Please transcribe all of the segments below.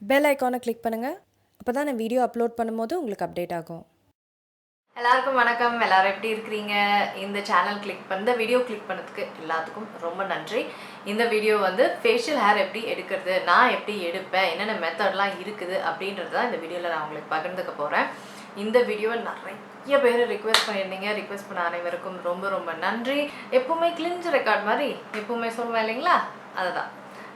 Bell ஐகானை click பண்ணுங்கள். அப்போ தான் நான் வீடியோ அப்லோட் பண்ணும்போது உங்களுக்கு அப்டேட் ஆகும். எல்லாருக்கும் வணக்கம். எல்லாரும் எப்படி இருக்கிறீங்க? இந்த சேனல் இந்த வீடியோ கிளிக் பண்ணதுக்கு எல்லாத்துக்கும் ரொம்ப நன்றி. இந்த வீடியோ வந்து ஃபேஷியல் ஹேர் எப்படி எடுக்கிறது, நான் எப்படி எடுப்பேன், என்னென்ன மெத்தட்லாம் இருக்குது அப்படின்றது தான் இந்த வீடியோவில் நான் உங்களுக்கு பகிர்ந்துக்க போகிறேன். இந்த வீடியோவை நிறைய பேர் ரிக்வெஸ்ட் பண்ணியிருந்தீங்க. ரிக்வெஸ்ட் பண்ண அனைவருக்கும் ரொம்ப ரொம்ப நன்றி. எப்பவுமே கிளின்ஸ் ரெக்கார்ட் மாதிரி எப்பவுமே சொல்லுவேன் இல்லைங்களா, அதுதான்.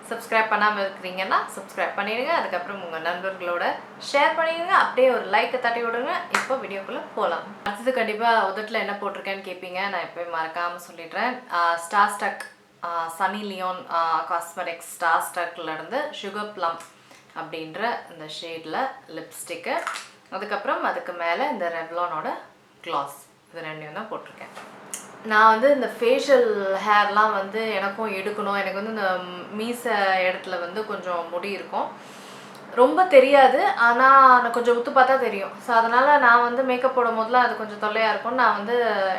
சப்ஸ்கிரைப் பண்ணாமல் இருக்கிறீங்கன்னா சப்ஸ்கிரைப் பண்ணிடுங்க. அதுக்கப்புறம் உங்கள் நண்பர்களோட ஷேர் பண்ணிடுங்க. அப்படியே ஒரு லைக்கை தட்டி விடுங்க. இப்போ வீடியோக்குள்ளே போகலாம். அடுத்தது கண்டிப்பாக உதட்டில் என்ன போட்டிருக்கேன்னு கேட்பீங்க. நான் எப்போயும் மறக்காமல் சொல்லிடுறேன். Star struck Sunny Leone cosmetics star ஸ்டக்லேருந்து சுகர் ப்ளம் அப்படின்ற இந்த ஷேடில் லிப்ஸ்டிக்கு, அதுக்கப்புறம் அதுக்கு மேலே இந்த ரெவ்லானோட க்ளாஸ், இது ரெண்டையும் தான் போட்டிருக்கேன். நான் வந்து இந்த ஃபேஷியல் ஹேர்லாம் வந்து எனக்கும் எடுக்கணும். எனக்கு வந்து இந்த மீசை இடத்துல வந்து கொஞ்சம் முடி இருக்கும், ரொம்ப தெரியாது, ஆனால் நான் கொஞ்சம் உத்து பார்த்தா தெரியும். ஸோ அதனால் நான் வந்து மேக்கப் போடும் போதெல்லாம் அது கொஞ்சம் தொல்லையாக இருக்கும். நான் வந்து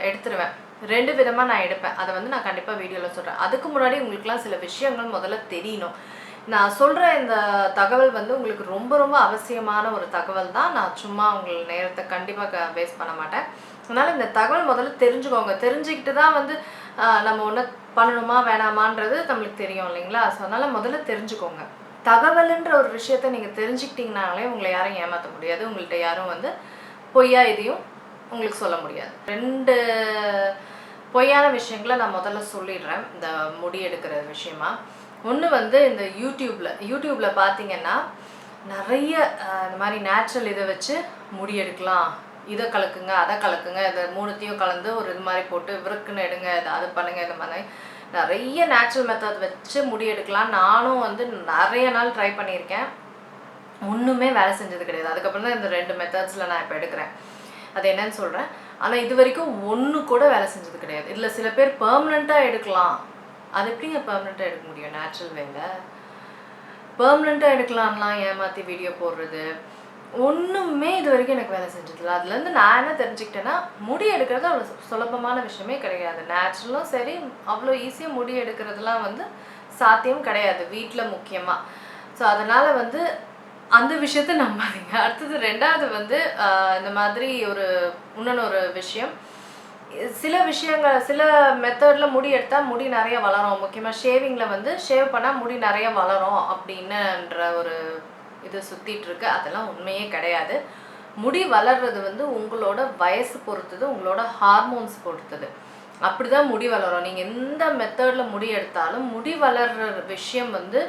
எடுத்துருவேன். 2 விதமாக நான் எடுப்பேன். அதை வந்து நான் கண்டிப்பாக வீடியோவில் சொல்கிறேன். அதுக்கு முன்னாடி உங்களுக்குலாம் சில விஷயங்கள் முதல்ல தெரியணும். நான் சொல்கிற இந்த தகவல் வந்து உங்களுக்கு ரொம்ப ரொம்ப அவசியமான ஒரு தகவல் தான். நான் சும்மா உங்கள் நேரத்தை கண்டிப்பாக வேஸ்ட் பண்ண மாட்டேன். அதனால் இந்த தகவல் முதல்ல தெரிஞ்சுக்கோங்க. தெரிஞ்சுக்கிட்டு தான் வந்து நம்ம ஒன்று பண்ணணுமா வேணாமான்றது நம்மளுக்கு தெரியும் இல்லைங்களா. ஸோ அதனால் முதல்ல தெரிஞ்சுக்கோங்க. தகவல்ன்ற ஒரு விஷயத்த நீங்கள் தெரிஞ்சுக்கிட்டிங்கனாலே உங்களை யாரும் ஏமாற்ற முடியாது. உங்கள்கிட்ட யாரும் வந்து பொய்யா இதையும் உங்களுக்கு சொல்ல முடியாது. 2 பொய்யான விஷயங்களை நான் முதல்ல சொல்லிடுறேன் இந்த முடி எடுக்கிற விஷயமா. ஒன்று வந்து இந்த யூடியூப்பில் பார்த்தீங்கன்னா நிறைய இந்த மாதிரி நேச்சுரல் இதை வச்சு முடி எடுக்கலாம், இதை கலக்குங்க அதை கலக்குங்க, இதை 3த்தையும் கலந்து ஒரு இது மாதிரி போட்டு விருக்குன்னு எடுங்க, இதை அது பண்ணுங்கள், இந்த மாதிரி நிறைய நேச்சுரல் மெத்தட் வச்சு முடி எடுக்கலாம். நானும் வந்து நிறைய நாள் ட்ரை பண்ணியிருக்கேன். ஒன்றுமே வேலை செஞ்சது கிடையாது. அதுக்கப்புறம் தான் இந்த 2 மெத்தட்ஸில் நான் இப்போ எடுக்கிறேன். அது என்னன்னு சொல்கிறேன். ஆனால் இது வரைக்கும் ஒன்று கூட வேலை செஞ்சது கிடையாது. இதில் சில பேர் பெர்மனெண்ட்டாக எடுக்கலாம். அது எப்படிங்க பெர்மனெண்ட்டாக எடுக்க முடியும்? நேச்சுரல் வேல பெர்மனெண்ட்டாக எடுக்கலாம்லாம் ஏமாற்றி வீடியோ போடுறது ஒன்றுமே இது வரைக்கும் எனக்கு வேலை செஞ்சதில்லை. அதுலேருந்து நான் என்ன தெரிஞ்சுக்கிட்டேன்னா, முடி எடுக்கிறது அவ்வளோ சுலபமான விஷயமே கிடையாது. நேச்சுரலும் சரி அவ்வளோ ஈஸியாக முடி எடுக்கிறதுலாம் வந்து சாத்தியம் கிடையாது வீட்டில் முக்கியமாக. ஸோ அதனால் வந்து அந்த விஷயத்த நம்பாதீங்க. அடுத்தது 2வது வந்து இந்த மாதிரி இன்னொன்று விஷயம், சில விஷயங்கள் சில மெத்தடில் முடி எடுத்தால் முடி நிறைய வளரும். முக்கியமாக ஷேவிங்கில் வந்து ஷேவ் பண்ணால் முடி நிறைய வளரும் அப்படின்னுன்ற ஒரு இது சுற்றிட்டுருக்கு. அதெல்லாம் உண்மையே கிடையாது. முடி வளர்றது வந்து உங்களோட வயசு பொறுத்தது, உங்களோட ஹார்மோன்ஸ் பொறுத்தது. அப்படி தான் முடி வளரும். நீங்கள் எந்த மெத்தடில் முடி எடுத்தாலும் முடி வளர்கிற விஷயம் வந்து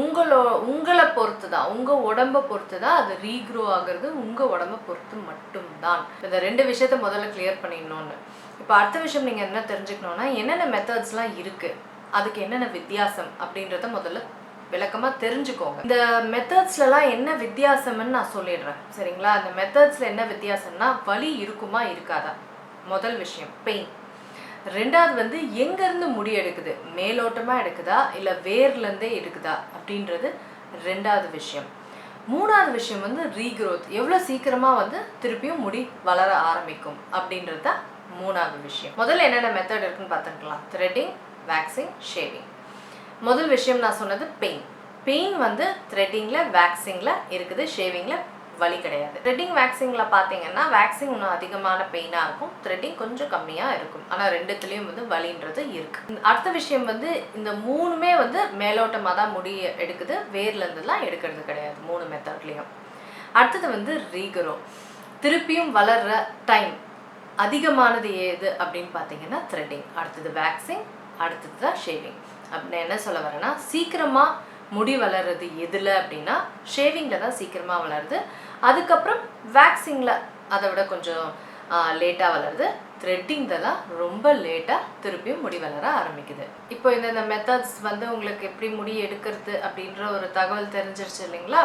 உங்களை பொறுத்து தான், உங்கள் உடம்பை பொறுத்து தான். அது ரீக்ரோ ஆகிறது உங்கள் உடம்பை பொறுத்து மட்டும்தான். இந்த 2 விஷயத்த முதல்ல கிளியர் பண்ணிடணும்னு. இப்போ அடுத்த விஷயம் நீங்கள் என்ன தெரிஞ்சுக்கணுன்னா, என்னென்ன மெத்தட்ஸ்லாம் இருக்குது, அதுக்கு என்னென்ன வித்தியாசம் அப்படின்றத முதல்ல விளக்கமாக தெரிஞ்சுக்கோங்க. இந்த மெத்தட்ஸ்லாம் என்ன வித்தியாசம்னு நான் சொல்லிடுறேன், சரிங்களா? அந்த மெத்தட்ஸில் என்ன வித்தியாசம்னா, வலி இருக்குமா இருக்காதா, முதல் விஷயம் பெயின். 2வது வந்து எங்கேருந்து முடி எடுக்குது, மேலோட்டமாக எடுக்குதா இல்லை வேர்லேருந்தே எடுக்குதா அப்படின்றது 2வது விஷயம். 3வது விஷயம் வந்து ரீக்ரோத், எவ்வளோ சீக்கிரமாக வந்து திருப்பியும் முடி வளர ஆரம்பிக்கும் அப்படின்றது தான் 3வது விஷயம். முதல்ல என்னென்ன மெத்தட் இருக்குன்னு பார்த்துக்கலாம். Threading, waxing, shaving. முதல் விஷயம் நான் சொன்னது பெயின் வந்து த்ரெட்டிங்கில் வேக்சிங்கில் இருக்குது, ஷேவிங்கில் வலி கிடையாது. த்ரெட்டிங் வேக்சிங்கில் பார்த்தீங்கன்னா வேக்சிங் இன்னும் அதிகமான பெயினாக இருக்கும், த்ரெட்டிங் கொஞ்சம் கம்மியாக இருக்கும். ஆனால் 2த்துலேயும் வந்து வலின்றது இருக்குது. அடுத்த விஷயம் வந்து இந்த 3மே வந்து மேலோட்டமாக தான் முடி எடுக்குது, வேர்லேருந்துலாம் எடுக்கிறது கிடையாது 3 மெத்தட்லேயும். அடுத்தது வந்து ரீக்ரோ, திருப்பியும் வளர்கிற டைம் அதிகமானது ஏது அப்படின்னு பார்த்தீங்கன்னா த்ரெட்டிங், அடுத்தது வேக்சிங், அடுத்தது தான் ஷேவிங். அப்படின்னு என்ன சொல்ல வரேன்னா, சீக்கிரமாக முடி வளர்றது எதில் அப்படின்னா ஷேவிங்கில் தான் சீக்கிரமாக வளருது. அதுக்கப்புறம் வேக்சிங்கில் அதை விட கொஞ்சம் லேட்டாக வளருது. த்ரெட்டிங்கில் தான் ரொம்ப லேட்டாக திருப்பியும் முடி வளர ஆரம்பிக்குது. இப்போ இந்த மெத்தட்ஸ் வந்து உங்களுக்கு எப்படி முடி எடுக்கிறது அப்படின்ற ஒரு தகவல் தெரிஞ்சிருச்சு இல்லைங்களா?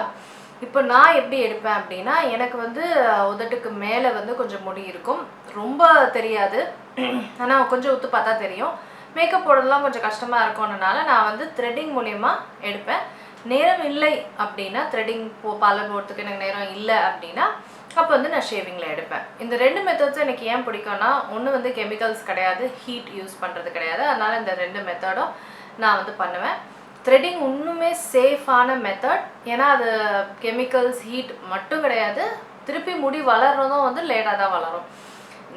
இப்போ நான் எப்படி எடுப்பேன் அப்படின்னா, எனக்கு வந்து உதட்டுக்கு மேலே வந்து கொஞ்சம் முடி இருக்கும், ரொம்ப தெரியாது, ஆனால் கொஞ்சம் உத்து பார்த்தா தெரியும். மேக்கப் போடுறதுலாம் கொஞ்சம் கஷ்டமாக இருக்கும்னால நான் வந்து த்ரெட்டிங் மூலயமா எடுப்பேன். நேரம் இல்லை அப்படின்னா, த்ரெட்டிங் பார்லர் போகிறதுக்கு எனக்கு நேரம் இல்லை அப்படின்னா அப்போ வந்து நான் ஷேவிங்கில் எடுப்பேன். இந்த 2 மெத்தட்ஸும் எனக்கு ஏன் பிடிக்கும்னா, ஒன்று வந்து கெமிக்கல்ஸ் கிடையாது, ஹீட் யூஸ் பண்ணுறது கிடையாது. அதனால் இந்த 2 மெத்தடும் நான் வந்து பண்ணுவேன். த்ரெட்டிங் இன்னுமே சேஃபான மெத்தட். ஏன்னா அது கெமிக்கல்ஸ் ஹீட் மட்டும் கிடையாது, திருப்பி முடி வளர்றதும் வந்து லேட்டாக தான் வளரும்.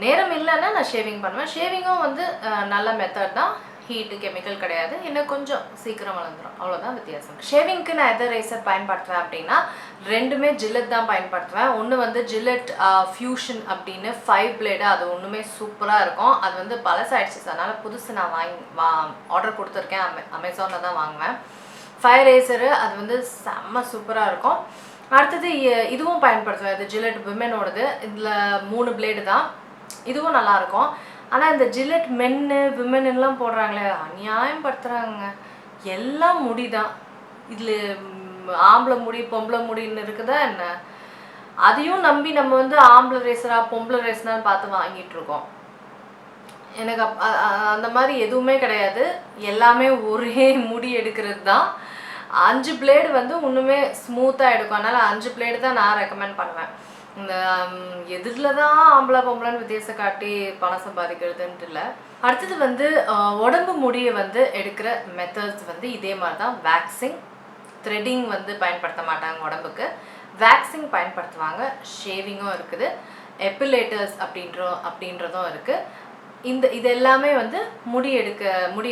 நேரம் இல்லைன்னா நான் ஷேவிங் பண்ணுவேன். ஷேவிங்கும் வந்து நல்ல மெத்தட் தான், ஹீட்டு கெமிக்கல் கிடையாது, இன்னும் கொஞ்சம் சீக்கிரம் வளர்ந்துடும், அவ்வளோதான் வித்தியாசம். ஷேவிங்க்கு நான் எதை ரேசர் பயன்படுத்துவேன் அப்படின்னா ரெண்டுமே ஜில்லட் தான் பயன்படுத்துவேன். ஒன்று வந்து ஜில்லட் ஃபியூஷன் அப்படின்னு 5 பிளேடு, அது ஒன்றுமே சூப்பராக இருக்கும். அது வந்து பழசாயிடுச்சு, அதனால் புதுசு நான் ஆர்டர் கொடுத்துருக்கேன், அமேசானில் தான் வாங்குவேன். 5 ரேசரு அது வந்து செம்ம சூப்பராக இருக்கும். அடுத்தது இதுவும் பயன்படுத்துவேன், இது ஜில்லட் விமெனோடது. இதில் 3 பிளேடு தான், இதுவும் நல்லாயிருக்கும். ஆனால் இந்த ஜில்லட் மென்னு விமென்லாம் போடுறாங்களே, அநியாயம் படுத்துகிறாங்க. எல்லாம் முடி தான், இதில் ஆம்பளை முடி பொம்பளை முடின்னு இருக்குதா என்ன? அதையும் நம்பி நம்ம வந்து ஆம்பளை ரேசரா பொம்பளை ரேசரான்னு பார்த்து வாங்கிட்டுருக்கோம். எனக்கு அந்த மாதிரி எதுவுமே கிடையாது, எல்லாமே ஒரே முடி எடுக்கிறது தான். 5 பிளேடு வந்து இன்னுமே ஸ்மூத்தாக எடுக்கும், அதனால் 5 பிளேடு தான் நான் ரெக்கமெண்ட் பண்ணுவேன். இந்த எதிரில் தான் ஆம்பளை பொம்பளைன்னு வித்தியாசம் காட்டி பணம் சம்பாதிக்கிறதுன்ட்டு இல்லை. அடுத்தது வந்து உடம்பு முடியை வந்து எடுக்கிற மெத்தட்ஸ் வந்து இதே மாதிரி தான். வேக்சிங், த்ரெட்டிங் வந்து பயன்படுத்த மாட்டாங்க உடம்புக்கு, வேக்சிங் பயன்படுத்துவாங்க. ஷேவிங்கும் இருக்குது, எப்பிலேட்டர்ஸ் அப்படின்றதும் இருக்குது. இது எல்லாமே வந்து முடி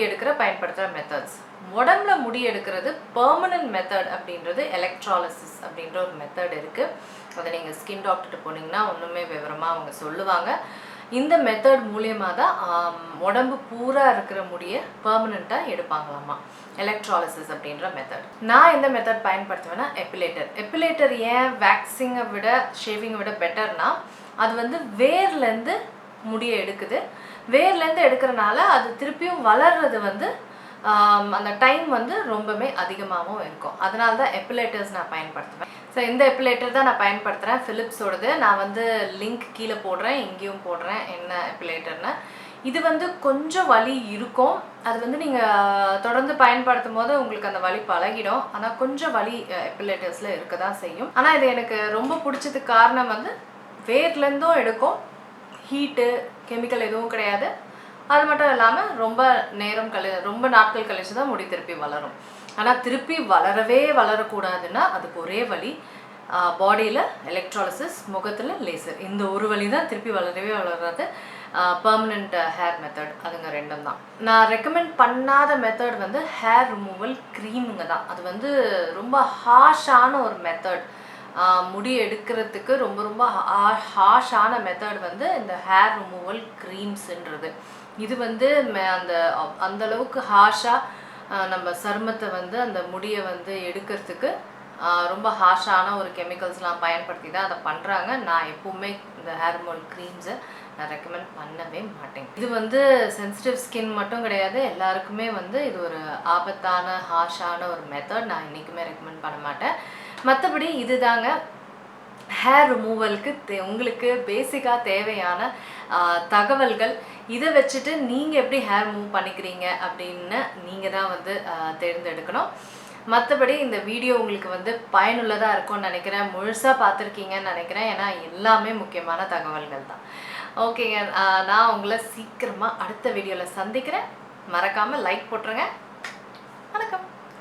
எடுக்கிற பயன்படுத்துகிற மெத்தட்ஸ். உடம்புல முடி எடுக்கிறது பெர்மனன்ட் மெத்தட் அப்படின்றது எலக்ட்ராலிசிஸ் அப்படின்ற ஒரு மெத்தட் இருக்குது. அதை நீங்கள் ஸ்கின் டாக்டர்கிட்ட போனீங்கன்னா ஒன்றுமே விவரமாக அவங்க சொல்லுவாங்க. இந்த மெத்தட் மூலியமாக தான் உடம்பு பூரா இருக்கிற முடியை பெர்மனண்ட்டாக எடுப்பாங்களாமா, எலக்ட்ராலிசிஸ் அப்படின்ற மெத்தட். நான் எந்த மெத்தட் பயன்படுத்துவேன்னா எப்பிலேட்டர். எப்பிலேட்டர் ஏன் வேக்சிங்கை விட ஷேவிங்கை விட பெட்டர்னா, அது வந்து வேர்லேருந்து முடியை எடுக்குது. வேர்லேருந்து எடுக்கிறனால அது திருப்பியும் வளர்றது வந்து அந்த டைம் வந்து ரொம்பவே அதிகமாகவும் இருக்கும். அதனால தான் எப்பிலேட்டர்ஸ் நான் பயன்படுத்துவேன். ஸோ இந்த எப்பிலேட்டர் தான் நான் பயன்படுத்துகிறேன், ஃபிலிப்ஸோடது. நான் வந்து லிங்க் கீழே போடுறேன், இங்கேயும் போடுறேன் என்ன எப்பிலேட்டர்னு. இது வந்து கொஞ்சம் வலி இருக்கும், அது வந்து நீங்கள் தொடர்ந்து பயன்படுத்தும் போது உங்களுக்கு அந்த வலி பழகிடும். ஆனால் கொஞ்சம் வலி எப்பிலேட்டர்ஸில் இருக்க தான் செய்யும். ஆனால் இது எனக்கு ரொம்ப பிடிச்சதுக்கு காரணம் வந்து வேர்லேருந்தும் எடுக்கும், ஹீட்டு கெமிக்கல் எதுவும் கிடையாது. அது மட்டும் இல்லாமல் ரொம்ப நாட்கள் கழிச்சு தான் முடி திருப்பி வளரும். ஆனால் திருப்பி வளரக்கூடாதுன்னா அதுக்கு ஒரே வழி, பாடியில் எலக்ட்ராலிசிஸ், முகத்தில் லேசர். இந்த ஒரு வழி தான் திருப்பி வளராது. பெர்மனண்ட் ஹேர் மெத்தட், அதுங்க ரெண்டும் தான். நான் ரெக்கமெண்ட் பண்ணாத மெத்தட் வந்து ஹேர் ரிமூவல் க்ரீமுங்க தான். அது வந்து ரொம்ப ஹார்ஷான ஒரு மெத்தட். முடி எடுக்கிறதுக்கு ரொம்ப ஹார்ஷான மெத்தட் வந்து இந்த ஹேர் ரிமூவல் க்ரீம்ஸுன்றது. இது வந்து அந்த அளவுக்கு ஹார்ஷாக நம்ம சருமத்தை வந்து அந்த முடியை வந்து எடுக்கிறதுக்கு ரொம்ப ஹார்ஷான ஒரு கெமிக்கல்ஸ்லாம் பயன்படுத்தி தான் அதை பண்ணுறாங்க. நான் எப்போவுமே இந்த ஹேர் ரிமூவல் க்ரீம்ஸை நான் ரெக்கமெண்ட் பண்ணவே மாட்டேன். இது வந்து சென்சிட்டிவ் ஸ்கின் மட்டும் கிடையாது, எல்லாருக்குமே வந்து இது ஒரு ஆபத்தான ஹார்ஷான ஒரு மெத்தட். நான் என்றைக்குமே ரெக்கமெண்ட் பண்ண மாட்டேன். மற்றபடி இது தாங்க ஹேர் ரிமூவலுக்கு உங்களுக்கு பேசிக்காக தேவையான தகவல்கள். இதை வச்சுட்டு நீங்கள் எப்படி ஹேர் மூவ் பண்ணிக்கிறீங்க அப்படின்னு நீங்கள் தான் வந்து தேர்ந்தெடுக்கணும். மற்றபடி இந்த வீடியோ உங்களுக்கு வந்து பயனுள்ளதாக இருக்கும்னு நினைக்கிறேன், முழுசாக பார்த்துருக்கீங்கன்னு நினைக்கிறேன். ஏன்னா எல்லாமே முக்கியமான தகவல்கள் தான். ஓகேங்க, நான் உங்களை சீக்கிரமாக அடுத்த வீடியோவில் சந்திக்கிறேன். மறக்காமல் லைக் போட்டுருங்க. வணக்கம்.